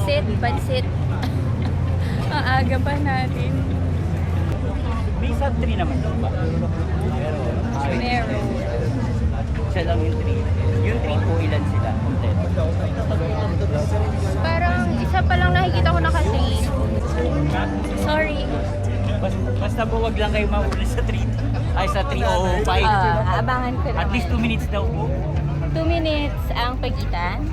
Pansit. Ang aga pa natin. May sa 3 naman daw ba? Meron. Siya lang yung 3. Yung 3 po, ilan sila? Kompleto. Parang isa pa lang nakikita ko naka 3. Sorry. Basta po wag lang kayo mahuli sa 3. Ay, sa 3:05. Aabangan ko naman. At least 2 minutes daw po. 2 minutes ang pagitan.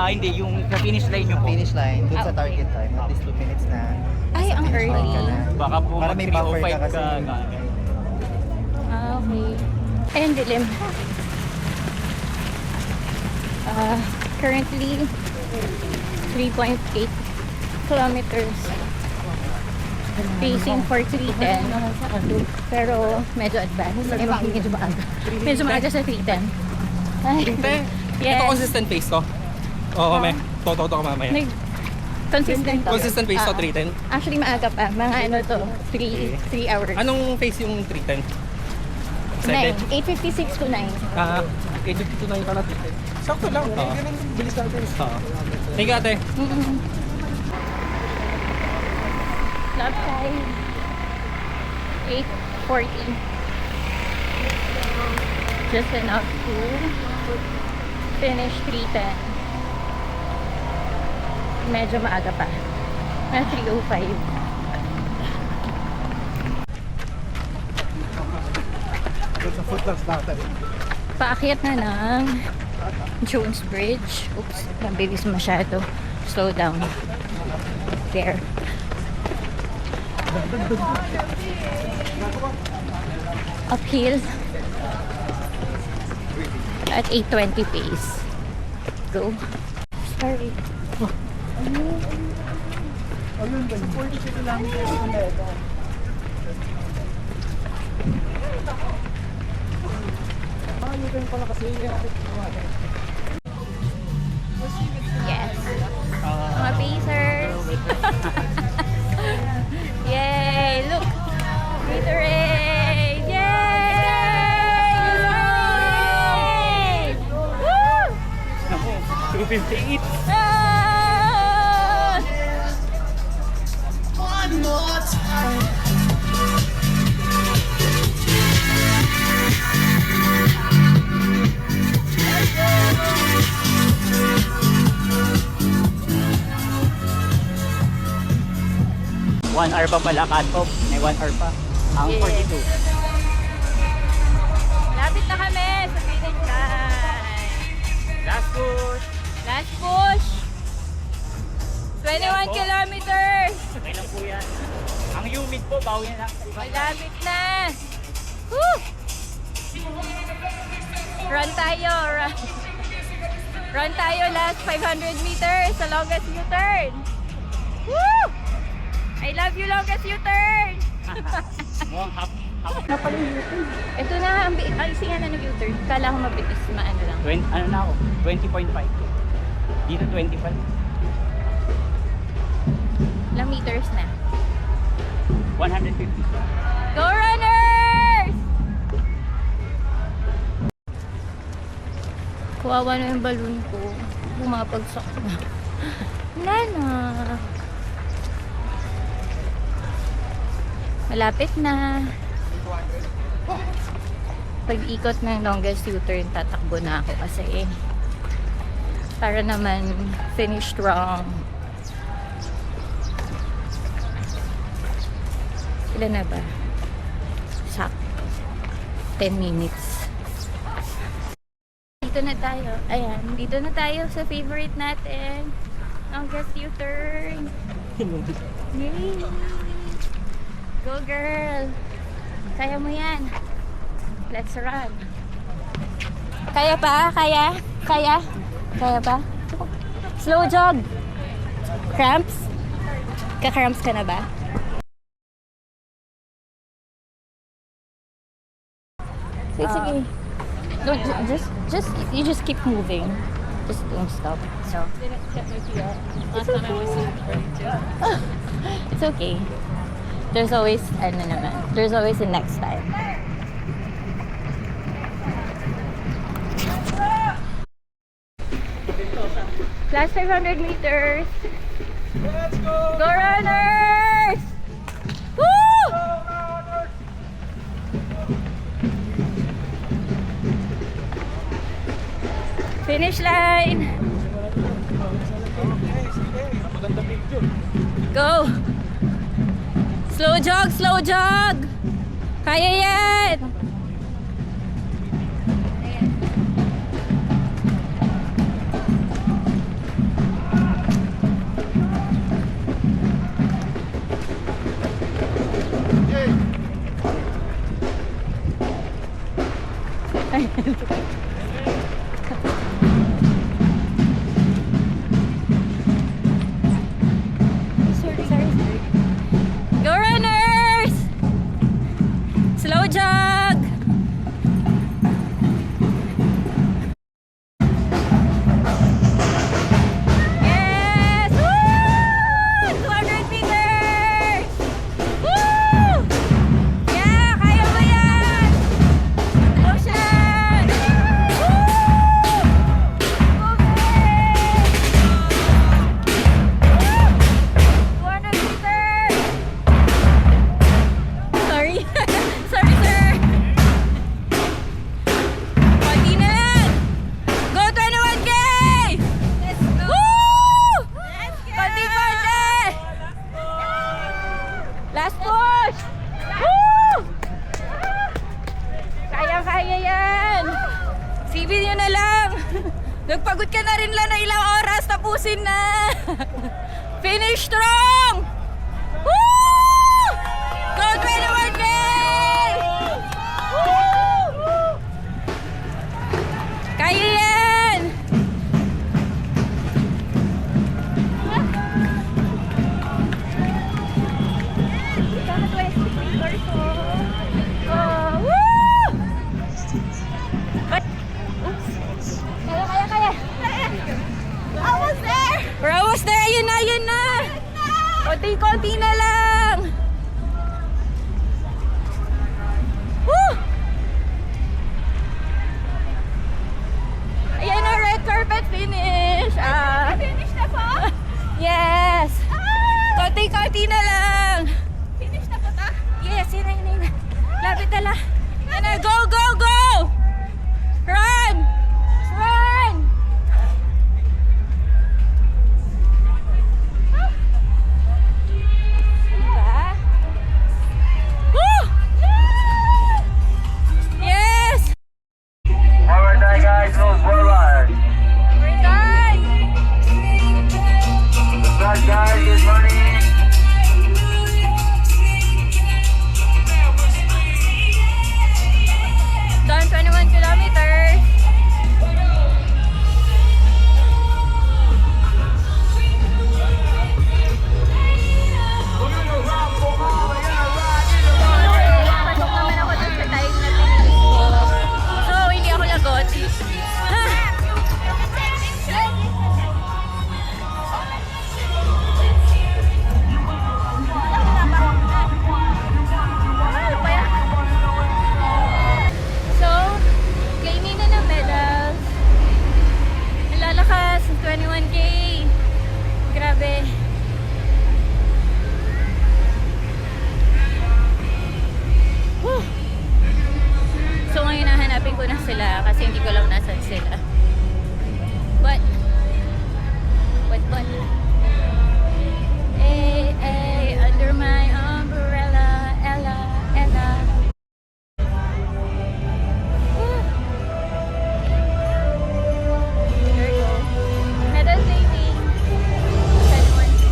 Hindi. Yung sa finish line nyo po. Finish line, dun sa Okay. target time, at least 2 minutes na. Ay, ang early. ka na. Baka po Para may buffer 3:05 ka kasi. Okay. Ayun, dilim. Currently, 3.8 kilometers. Pacing for 3:10. Pero medyo advanced. Medyo maaga sa 3:10. Ay, Hindi. yes. Ito consistent pace to. Oo, may. Toto ko mamaya. Consistent to. Consistent pace to, 310. Actually, maaga pa. Mga ano to, 3 hours. Anong pace yung 310? 9. 8:56 to 9. 8:59 pala 310. Sakto lang. Ganun bilis natin. Thank you, ate. Lap time. 8:40. Just enough to finish 3:10. Medyo maaga pa. Na 3:05. Sa footlogs natin. Paakyat na ng Jones Bridge. Oops, mabilis masyado. Slow down. There. Uphill at 8:20 pace. Go. Sorry. Yes. Mga pacers. Yay! Look! Gatorade! Yay! Woo! 2:58. Ah! One hour pa pala cut off. May 1 hour pa. Ang Yeah. 42. Lapit na kami sa finish line. Last push. Last push. 21 kilometers. Okay lang po yan. Ang humid po, bawi na lang. Malapit na. Woo! Run tayo. Run tayo last 500 meters sa longest U-turn. Woo! I love you, longest U-turn. Mukhang half. Ito na, ay singa na ng U-turn. Kala ko mabilis, maano lang. Ano na ako? 20.5. Dito 25. Ilang meters na. 150. Go runners! Kawawa na yung balloon ko. Bumapagsak na. Wala na. Malapit na. Pag-ikot ng longest U-turn, tatakbo na ako kasi para naman finish strong. Ilan na ba? Sakto. 10 minutes. Dito na tayo. Ayan. Dito na tayo sa favorite natin. Longest U-turn. Yay! Go girl! Kaya mo yan. Let's run. Kaya pa? Kaya? Kaya? Kaya pa? Slow jog. Cramps? Ka-cramps ka na ba? Sige. Don't, you just keep moving. Just don't stop. So. It's okay. It's okay. There's always, there's always a next time. Last 500 meters. Let's go! Go runners! Woo! Finish line. Maganda video. Go. Slow jog, slow jog. Kaya yan. Sorry. Go runners! Slow jog! Yes! Woo! 200 meters! Woo! Yeah! Kaya mo yan! Motion! Woo! Moving! 200 meters! Sorry. Sorry, sir. Konti na lang. Go 21K! Let's go! Woo! Konti. Last push! Woo! Kaya yan. CV nyo na lang. Nagpagod ka na rin lang na ilang oras. Tapusin na. Finish strong! Woo! Go 21K! Woo! Kaya yan! Oh, woo! Kaya. Almost there! We're almost there! Yun na! Konti-konti na lang! Woo! Ayan na, red carpet finish! Finish na po? Yes! Konti-konti na lang! Finish na po ta? Yes, yun na. Lapit na lang. Go! Run! Diba? Woo! Yes! Forward die, guys, move forward. We're done! Good guys, good morning. Done 21 kilometers. Pasok naman ako dun sa time na finish ko. So, hindi ako lagot. Ha! So, claiming na ng medals. Ang lalakas, 21K. Grabe. Whew. So, ngayon nahanapin ko na sila kasi hindi ko alam nasan sila. But, under my umbrella, Ella. Whew. There you go. Medal claiming. 21K.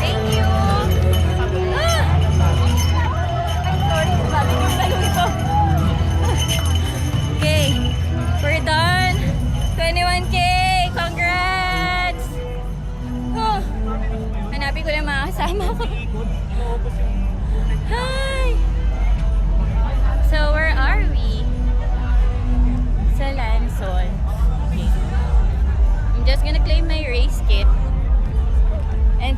Thank you. Ay, sorry. Bakit yung talo ito? Okay. We're done. 21K. Congrats. Oh. Hanapin ko lang mga kasama ko. Hi. So, where are we? Sa Lanson. Okay. I'm just gonna claim my race kit. And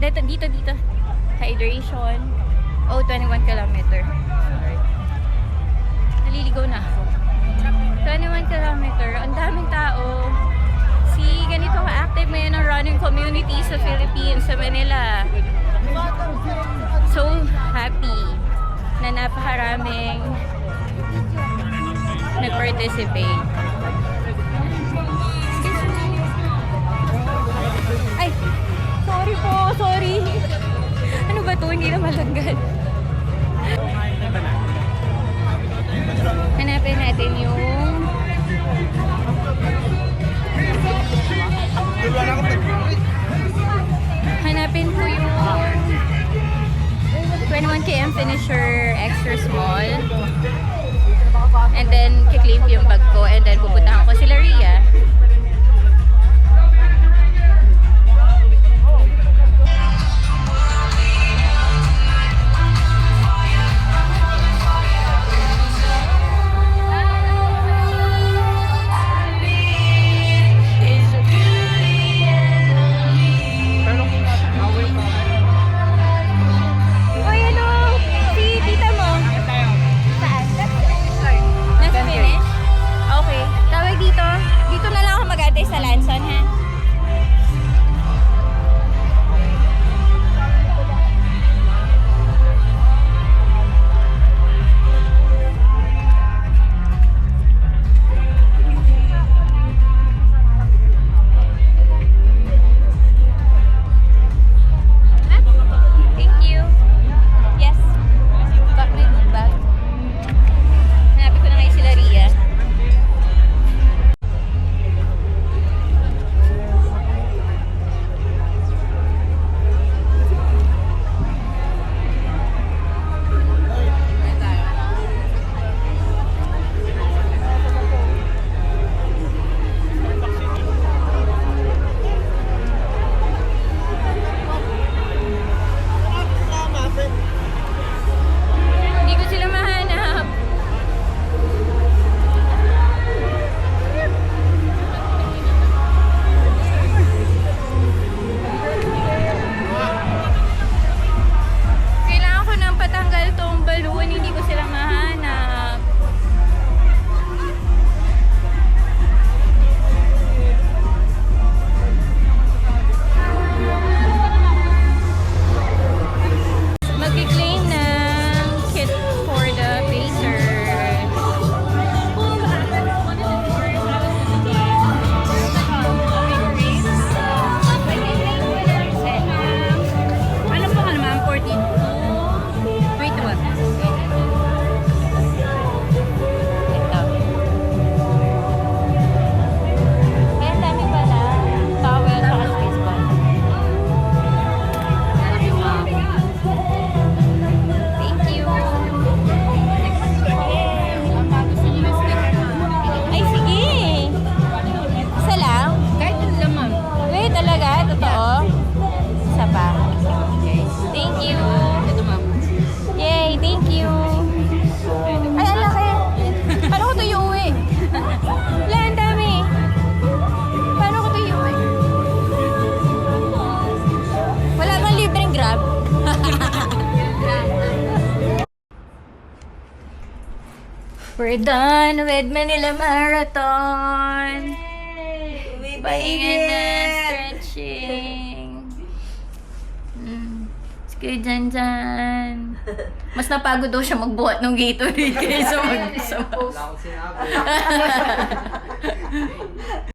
Dito. Hydration. Oh, 21 kilometer. Sorry. Naliligaw na ako. 21 kilometer. Ang daming tao. Ganito ka-active ngayon ang running community sa Philippines, sa Manila. So happy na napakaraming nag-participate. Ay! Sorry po! Sorry! Ano ba to? Hindi na malaggan. Hanapin natin yung hanapin ko yung 21 km finisher extra small, and then kiklaim ko yung bag ko, and then pupuntahan ko sila Ria. Sa Lanson, ha? Thank you. Yes. Got my book bag. Hanapin ko na ngayon sila Ria. We're done with Manila Marathon. Pahinga na, stretching. Sige, dyan. Mas napagod daw siya magbuhat ng Gatorade kaysa mag...